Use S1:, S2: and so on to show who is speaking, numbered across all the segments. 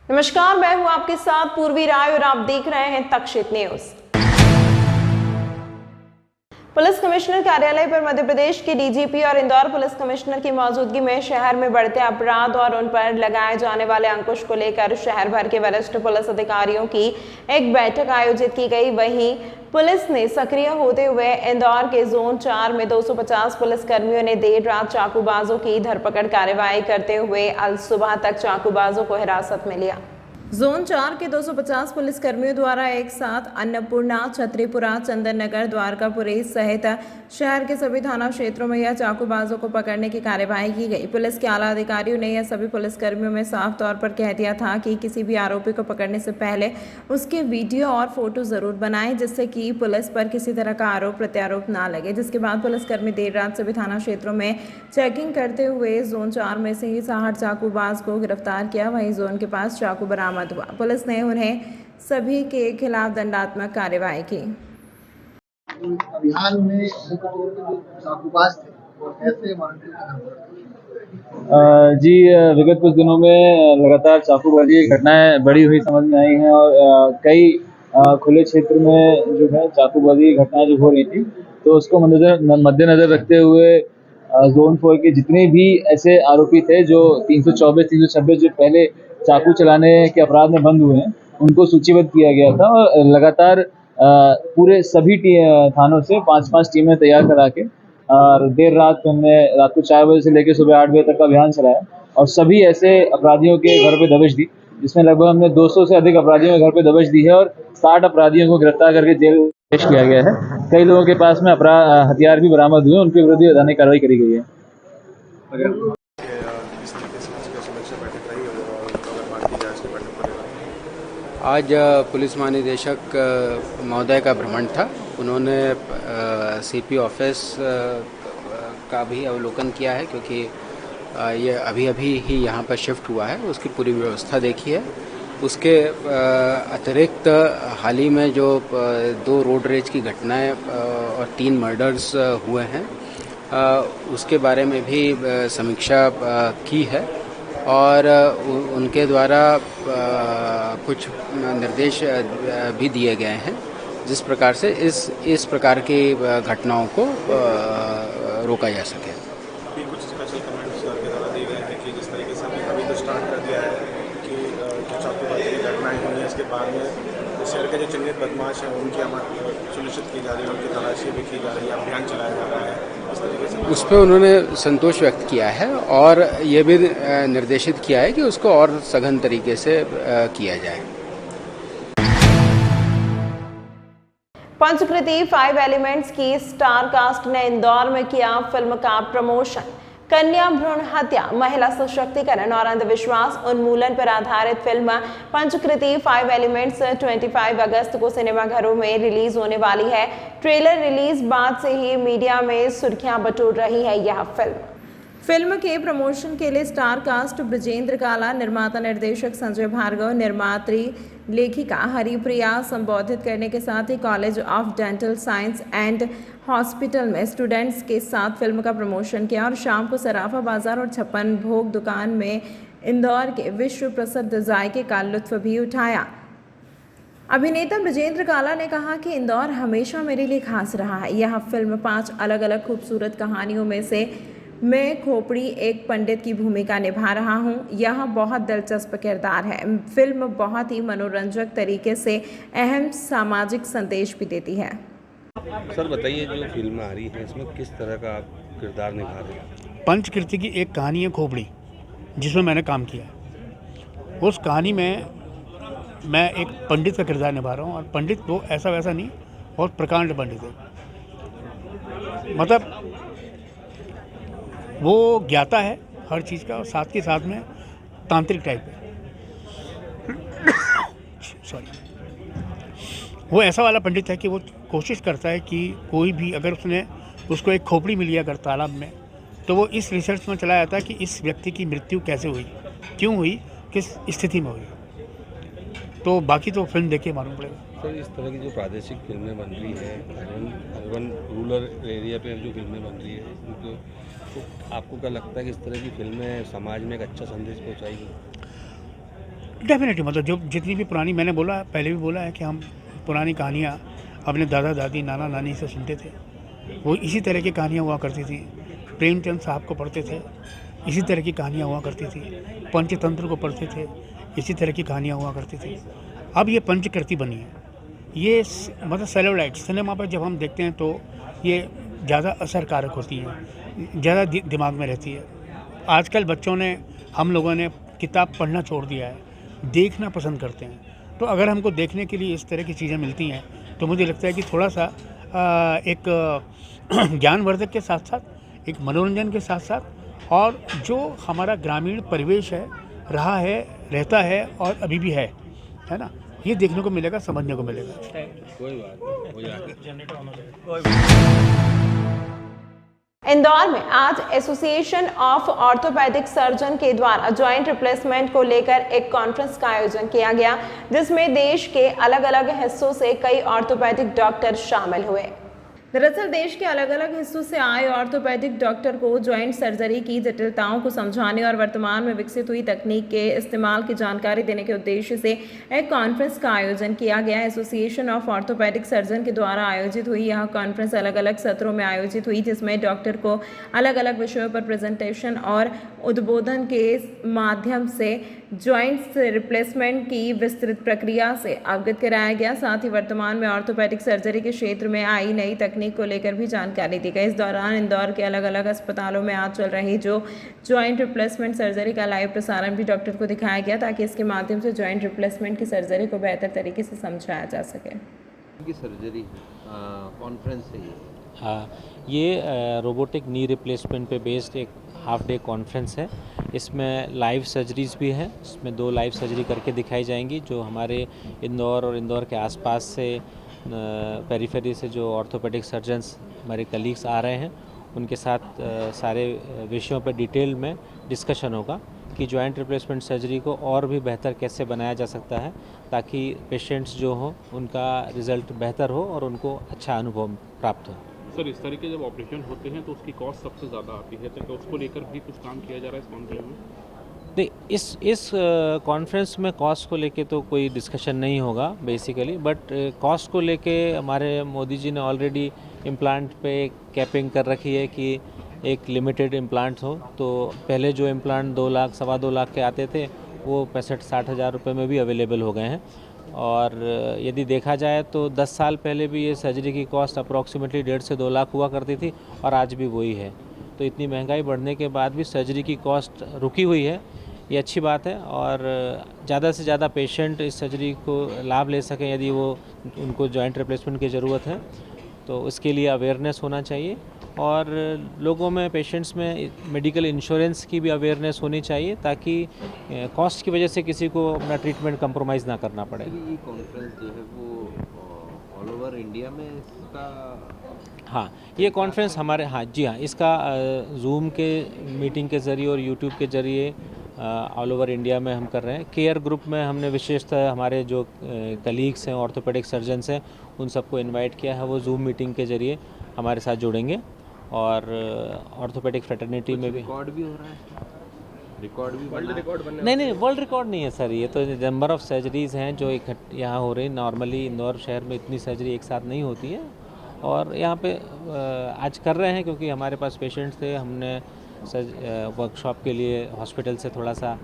S1: नमस्कार, मैं हूं आपके साथ पूर्वी राय और आप देख रहे हैं तक्षित न्यूज। पुलिस कमिश्नर कार्यालय पर मध्य प्रदेश के डीजीपी और इंदौर पुलिस कमिश्नर की मौजूदगी में शहर में बढ़ते अपराध और उन पर लगाए जाने वाले अंकुश को लेकर शहर भर के वरिष्ठ पुलिस अधिकारियों की एक बैठक आयोजित की गई। वहीं पुलिस ने सक्रिय होते हुए इंदौर के जोन 4 में 250 पुलिसकर्मियों ने देर रात चाकूबाजों की धरपकड़ कार्रवाई करते हुए अल सुबह तक चाकूबाजों को हिरासत में लिया। जोन 4 के 250 पुलिसकर्मियों द्वारा एक साथ अन्नपूर्णा, छतरीपुरा, चंदन नगर, द्वारकापुरी सहित शहर के सभी थाना क्षेत्रों में यह चाकूबाजों को पकड़ने की कार्यवाही की गई। पुलिस के आला अधिकारियों ने यह सभी पुलिसकर्मियों में साफ तौर पर कह दिया था कि किसी भी आरोपी को पकड़ने से पहले उसके वीडियो और फोटो जरूर बनाएं, जिससे कि पुलिस पर किसी तरह का आरोप प्रत्यारोप ना लगे। जिसके बाद पुलिसकर्मी देर रात सभी थाना क्षेत्रों में चेकिंग करते हुए जोन 4 में से ही 60 चाकूबाज को गिरफ्तार किया। वहीं जोन के पास चाकू बरामद हुआ। पुलिस ने उन्हें सभी के खिलाफ दंडात्मक कार्यवाही की।
S2: अभियान में चाकूबाज थे और ऐसे
S3: जी, विगत कुछ दिनों में लगातार चाकूबाजी की घटनाएं बढ़ी हुई समझ में आई हैं और कई खुले क्षेत्र में जो है चाकूबाजी की घटनाएं जो हो रही थी, तो उसको मद्देनजर रखते हुए जोन 4 के जितने भी ऐसे आरोपी थे जो 324, 326 जो पहले चाकू चलाने के अपराध में बंद हुए हैं, उनको सूचीबद्ध किया गया था और लगातार पूरे सभी थानों से 5-5 टीमें तैयार करा के और देर रात हमने रात को 4 बजे से लेकर सुबह 8 बजे तक का अभियान चलाया और सभी ऐसे अपराधियों के घर पे दबिश दी, जिसमें लगभग हमने 200 से अधिक अपराधियों के घर पे दबिश दी है और 60 अपराधियों को गिरफ्तार करके जेल पेश किया गया है। कई लोगों के पास में हथियार भी बरामद हुए, उनके विरुद्ध वैधानिक कार्रवाई करी गई है।
S4: आज पुलिस महानिदेशक महोदय का भ्रमण था। उन्होंने सीपी ऑफिस का भी अवलोकन किया है, क्योंकि ये अभी ही यहाँ पर शिफ्ट हुआ है, उसकी पूरी व्यवस्था देखी है। उसके अतिरिक्त हाल ही में जो 2 रोड रेज की घटनाएं और 3 मर्डर्स हुए हैं, उसके बारे में भी समीक्षा की है और उनके द्वारा कुछ निर्देश भी दिए गए हैं, जिस प्रकार से इस प्रकार की घटनाओं को रोका जा सके।
S5: कुछ स्पेशल कमेंट्स के द्वारा दिए गए हैं कि जिस तरीके से अभी तो स्टार्ट कर दिया है कि जो चाकूबाजी की घटनाएं हुई हैं, इसके बाद में शहर के जो चिन्हित बदमाश हैं उनकी सुनिश्चित की जा रही है, उनकी तलाशी भी की जा रही है, अभियान चलाया जा रहा है। इस तरीके से
S4: उस पर उन्होंने संतोष व्यक्त किया है और ये भी निर्देशित किया है कि उसको और सघन तरीके से किया जाए।
S1: पंचकृति 5 एलिमेंट्स की स्टार कास्ट ने इंदौर में किया फिल्म का प्रमोशन। कन्या भ्रूण हत्या, महिला सशक्तिकरण और अंधविश्वास उन्मूलन पर आधारित फिल्म पंचकृति 5 एलिमेंट्स 25 अगस्त को सिनेमाघरों में रिलीज होने वाली है। ट्रेलर रिलीज बाद से ही मीडिया में सुर्खियां बटोर रही है यह फिल्म के प्रमोशन के लिए स्टार कास्ट ब्रजेंद्र काला, निर्माता निर्देशक संजय भार्गव, निर्मात्री लेखिका हरिप्रिया संबोधित करने के साथ ही college of dental science and hospital में स्टूडेंट्स के साथ फिल्म का प्रमोशन किया और शाम को सराफा बाजार और 56 भोग दुकान में इंदौर के विश्व प्रसिद्ध जायके का लुत्फ भी उठाया। अभिनेता ब्रजेंद्र काला ने कहा कि इंदौर हमेशा मेरे लिए खास रहा है। यह फिल्म 5 अलग अलग खूबसूरत कहानियों में से मैं खोपड़ी एक पंडित की भूमिका निभा रहा हूं। यह बहुत दिलचस्प किरदार है। फिल्म बहुत ही मनोरंजक तरीके से अहम सामाजिक संदेश भी देती है।
S6: सर बताइए, जो फिल्म आ रही है इसमें किस तरह का आप किरदार निभा रहे हैं?
S7: पंचकृति की एक कहानी है खोपड़ी, जिसमें मैंने काम किया। उस कहानी में मैं एक पंडित का किरदार निभा रहा हूँ और पंडित वो ऐसा वैसा नहीं, और प्रकांड पंडित है। मतलब वो ज्ञाता है हर चीज़ का और साथ के साथ में तांत्रिक टाइप है। सॉरी, वो ऐसा वाला पंडित है कि वो कोशिश करता है कि कोई भी अगर उसको एक खोपड़ी मिली अगर तालाब में, तो वो इस रिसर्च में चला जाता है कि इस व्यक्ति की मृत्यु कैसे हुई, क्यों हुई, किस स्थिति में हुई। तो बाकी तो फिल्म देख के मालूम पड़ेगा।
S6: सर, इस तरह की जो प्रादेशिक फिल्में बन रही है, अर्बन रूरल एरिया पे जो फिल्में बन रही है, उनको तो आपको क्या लगता है कि इस तरह की फिल्में समाज में एक अच्छा संदेश पहुंचाएगी?
S7: डेफिनेटली मतलब जो जितनी भी पुरानी, मैंने बोला पहले भी बोला है कि हम पुरानी कहानियाँ अपने दादा दादी नाना नानी से सुनते थे, वो इसी तरह की कहानियाँ हुआ करती थी। प्रेमचंद साहब को पढ़ते थे, इसी तरह की कहानियाँ हुआ करती थी। पंचतंत्र को पढ़ते थे, इसी तरह की कहानियाँ हुआ करती थी। अब ये पंचकृति बनी है, ये मतलब सेलुलॉइड सिनेमा पर जब हम देखते हैं तो ये ज़्यादा असरकारक होती है, ज़्यादा दिमाग में रहती है। आजकल बच्चों ने, हम लोगों ने किताब पढ़ना छोड़ दिया है, देखना पसंद करते हैं। तो अगर हमको देखने के लिए इस तरह की चीज़ें मिलती हैं तो मुझे लगता है कि थोड़ा सा एक ज्ञानवर्धक के साथ साथ एक मनोरंजन के साथ साथ और जो हमारा ग्रामीण परिवेश है, रहा है, रहता है और अभी भी है ना, ये देखने को मिलेगा, समझने को मिलेगा।
S6: कोई बात नहीं, हो जाएगा।
S1: इंदौर में आज एसोसिएशन ऑफ ऑर्थोपेडिक सर्जन के द्वारा जॉइंट रिप्लेसमेंट को लेकर एक कॉन्फ्रेंस का आयोजन किया गया, जिसमें देश के अलग अलग हिस्सों से कई ऑर्थोपेडिक डॉक्टर शामिल हुए। दरअसल देश के अलग अलग हिस्सों से आए ऑर्थोपेडिक डॉक्टर को जॉइंट सर्जरी की जटिलताओं को समझाने और वर्तमान में विकसित हुई तकनीक के इस्तेमाल की जानकारी देने के उद्देश्य से एक कॉन्फ्रेंस का आयोजन किया गया। एसोसिएशन ऑफ ऑर्थोपेडिक सर्जन के द्वारा आयोजित हुई यह कॉन्फ्रेंस अलग अलग सत्रों में आयोजित हुई, जिसमें डॉक्टर को अलग अलग विषयों पर प्रेजेंटेशन और उद्बोधन के माध्यम से जॉइंट रिप्लेसमेंट की विस्तृत प्रक्रिया से अवगत कराया गया। साथ ही वर्तमान में ऑर्थोपेडिक सर्जरी के क्षेत्र में आई नई तकनीक को लेकर भी जानकारी दी गई। इस दौरान इंदौर के अलग अलग अस्पतालों में आज चल रही जो जॉइंट रिप्लेसमेंट सर्जरी का लाइव प्रसारण भी डॉक्टर को दिखाया गया, ताकि इसके माध्यम से जॉइंट रिप्लेसमेंट की सर्जरी को बेहतर तरीके से समझाया जा सके।
S8: सर्जरी कॉन्फ्रेंस है
S9: ये रोबोटिक नी रिप्लेसमेंट पे बेस्ड एक हाफ डे कॉन्फ्रेंस है। इसमें लाइव सर्जरीज भी हैं, इसमें 2 लाइव सर्जरी करके दिखाई जाएंगी जो हमारे इंदौर और इंदौर के आसपास से पेरिफेरी से जो ऑर्थोपेडिक सर्जन्स हमारे कलीग्स आ रहे हैं उनके साथ सारे विषयों पर डिटेल में डिस्कशन होगा कि जॉइंट रिप्लेसमेंट सर्जरी को और भी बेहतर कैसे बनाया जा सकता है, ताकि पेशेंट्स जो हों उनका रिज़ल्ट बेहतर हो और उनको अच्छा अनुभव प्राप्त हो।
S10: सर, इस तरह के जब ऑपरेशन होते हैं तो उसकी कॉस्ट सबसे ज़्यादा आती है, तो उसको लेकर भी कुछ काम किया जा रहा है इस कॉन्फ्रेंस में?
S9: नहीं, इस कॉन्फ्रेंस में कॉस्ट को लेके तो कोई डिस्कशन नहीं होगा बेसिकली, बट कॉस्ट को लेके हमारे मोदी जी ने ऑलरेडी इम्प्लांट पे कैपिंग कर रखी है कि एक लिमिटेड इम्प्लांट्स हो। तो पहले जो इम्प्लांट 2 लाख, 2.25 लाख के आते थे वो 65-60 हज़ार रुपये में भी अवेलेबल हो गए हैं। और यदि देखा जाए तो 10 साल पहले भी ये सर्जरी की कॉस्ट अप्रॉक्सीमेटली 1.5 से 2 लाख हुआ करती थी और आज भी वही है। तो इतनी महंगाई बढ़ने के बाद भी सर्जरी की कॉस्ट रुकी हुई है, ये अच्छी बात है। और ज़्यादा से ज़्यादा पेशेंट इस सर्जरी को लाभ ले सकें यदि वो उनको जॉइंट रिप्लेसमेंट की ज़रूरत है, तो उसके लिए अवेयरनेस होना चाहिए। और लोगों में, पेशेंट्स में मेडिकल इंश्योरेंस की भी अवेयरनेस होनी चाहिए, ताकि कॉस्ट की वजह से किसी को अपना ट्रीटमेंट कंप्रोमाइज़ ना करना पड़े।
S8: ये कॉन्फ्रेंस जो है वो ऑल ओवर इंडिया में इसका,
S9: हाँ, ये कॉन्फ्रेंस हमारे, हाँ जी हाँ, इसका जूम के मीटिंग के ज़रिए और यूट्यूब के ज़रिए ऑल ओवर इंडिया में हम कर रहे हैं। केयर ग्रुप में हमने विशेषतः हमारे जो कलीग्स हैं, ऑर्थोपेडिक सर्जन्स हैं, उन सबको इनवाइट किया है। वो जूम मीटिंग के ज़रिए हमारे साथ जुड़ेंगे। और ऑर्थोपेडिक फ्रेटर्निटी में भी
S8: रिकॉर्ड भी हो रहा है, रिकॉर्ड भी
S10: वर्ल्ड रिकॉर्ड बनने
S9: नहीं, वर्ल्ड रिकॉर्ड नहीं है सर, ये तो नंबर ऑफ़ सर्जरीज़ हैं जो यहाँ हो रही। नॉर्मली इंदौर शहर में इतनी सर्जरी एक साथ नहीं होती है और यहाँ पे आज कर रहे हैं क्योंकि हमारे पास पेशेंट्स थे। हमने वर्कशॉप के लिए हॉस्पिटल से थोड़ा सा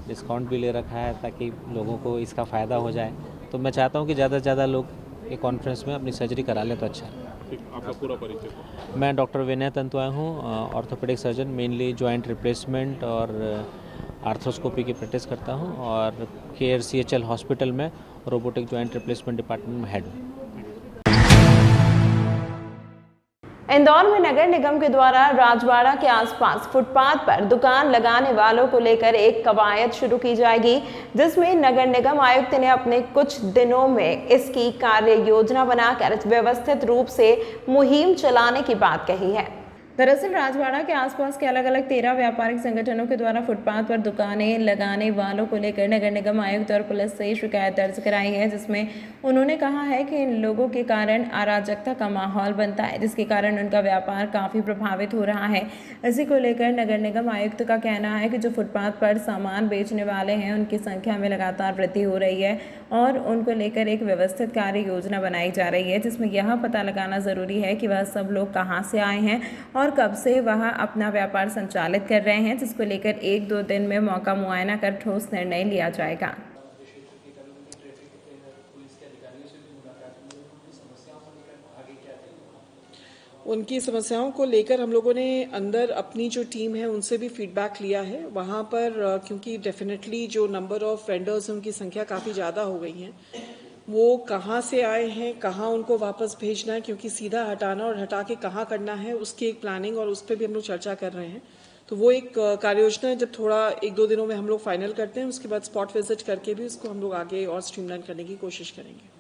S9: डिस्काउंट भी ले रखा है ताकि लोगों को इसका फ़ायदा हो जाए। तो मैं चाहता हूँ कि ज़्यादा से ज़्यादा लोग एक कॉन्फ्रेंस में अपनी सर्जरी करा लें तो अच्छा है।
S10: आपका पूरा परिचय?
S9: मैं डॉक्टर विनय तंतुआ हूँ, orthopaedic surgeon, mainly joint replacement और आर्थ्रोस्कोपी की प्रैक्टिस करता हूँ और KRCHL हॉस्पिटल में रोबोटिक जॉइंट रिप्लेसमेंट डिपार्टमेंट में हेड हूँ।
S1: इंदौर में नगर निगम के द्वारा राजवाड़ा के आसपास फुटपाथ पर दुकान लगाने वालों को लेकर एक कवायद शुरू की जाएगी, जिसमें नगर निगम आयुक्त ने अपने कुछ दिनों में इसकी कार्य योजना बनाकर व्यवस्थित रूप से मुहिम चलाने की बात कही है। दरअसल राजवाड़ा के आसपास के अलग अलग 13 व्यापारिक संगठनों के द्वारा फुटपाथ पर दुकानें लगाने वालों को लेकर नगर निगम आयुक्त और पुलिस से शिकायत दर्ज कराई है, जिसमें उन्होंने कहा है कि इन लोगों के कारण अराजकता का माहौल बनता है, जिसके कारण उनका व्यापार काफ़ी प्रभावित हो रहा है। इसी को लेकर नगर निगम आयुक्त का कहना है कि जो फुटपाथ पर सामान बेचने वाले हैं उनकी संख्या में लगातार वृद्धि हो रही है और उनको लेकर एक व्यवस्थित कार्य योजना बनाई जा रही है, जिसमें यह पता लगाना ज़रूरी है कि वह सब लोग कहाँ से आए हैं और कब से वह अपना व्यापार संचालित कर रहे हैं, जिसको लेकर 1-2 दिन में मौका मुआयना कर ठोस निर्णय लिया जाएगा।
S11: उनकी समस्याओं को लेकर हम लोगों ने अंदर अपनी जो टीम है उनसे भी फीडबैक लिया है। वहाँ पर क्योंकि डेफिनेटली जो नंबर ऑफ वेंडर्स हैं उनकी संख्या काफ़ी ज़्यादा हो गई है, वो कहाँ से आए हैं, कहाँ उनको वापस भेजना है, क्योंकि सीधा हटाना और हटा के कहाँ करना है उसकी एक प्लानिंग और उस पर भी हम लोग चर्चा कर रहे हैं। तो वो एक कार्य योजना है, जब थोड़ा 1-2 दिनों में हम लोग फाइनल करते हैं उसके बाद स्पॉट विजिट करके भी उसको हम लोग आगे और स्ट्रीमलाइन करने की कोशिश करेंगे।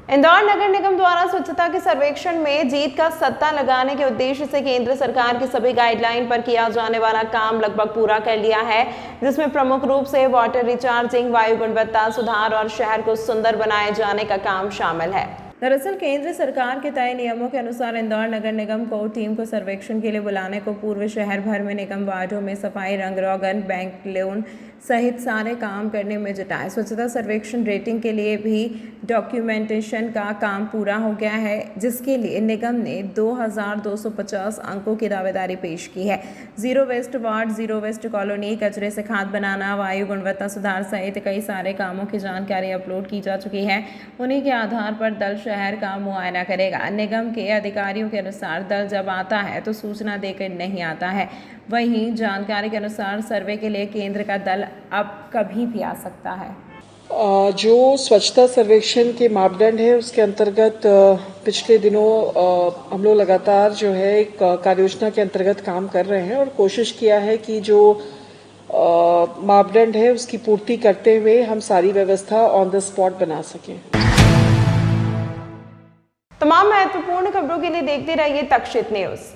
S1: इंदौर नगर निगम द्वारा स्वच्छता के सर्वेक्षण में जीत का सट्टा लगाने के उद्देश्य से केंद्र सरकार की सभी गाइडलाइन पर किया जाने वाला काम लगभग पूरा कर लिया है, जिसमें प्रमुख रूप से वाटर रिचार्जिंग, वायु गुणवत्ता सुधार और शहर को सुंदर बनाए जाने का काम शामिल है। दरअसल केंद्र सरकार के तय नियमों के अनुसार इंदौर नगर निगम को टीम को सर्वेक्षण के लिए बुलाने को पूर्व शहर भर में निगम वार्डों में सफाई, रंग रोगन, बैंक लोन सहित सारे काम करने में जुटा है। स्वच्छता सर्वेक्षण रेटिंग के लिए भी डॉक्यूमेंटेशन का काम पूरा हो गया है, जिसके लिए निगम ने 2250 अंकों की दावेदारी पेश की है। Zero waste ward, zero waste colony, कचरे से खाद बनाना, वायु गुणवत्ता सुधार सहित कई सारे कामों की जानकारी अपलोड की जा चुकी है। उन्हीं के आधार पर दल शहर का मुआयना करेगा। निगम के अधिकारियों के अनुसार दल जब आता है तो सूचना देकर नहीं आता है। वहीं जानकारी के अनुसार सर्वे के लिए केंद्र का दल अब कभी भी आ सकता है।
S11: जो स्वच्छता सर्वेक्षण के मापदंड है उसके अंतर्गत पिछले दिनों हम लोग लगातार जो है एक कार्य योजना के अंतर्गत काम कर रहे हैं और कोशिश किया है कि जो मापदंड है उसकी पूर्ति करते हुए हम सारी व्यवस्था ऑन द स्पॉट बना सकें।
S1: तमाम महत्वपूर्ण खबरों के लिए देखते रहिए तक्षित न्यूज।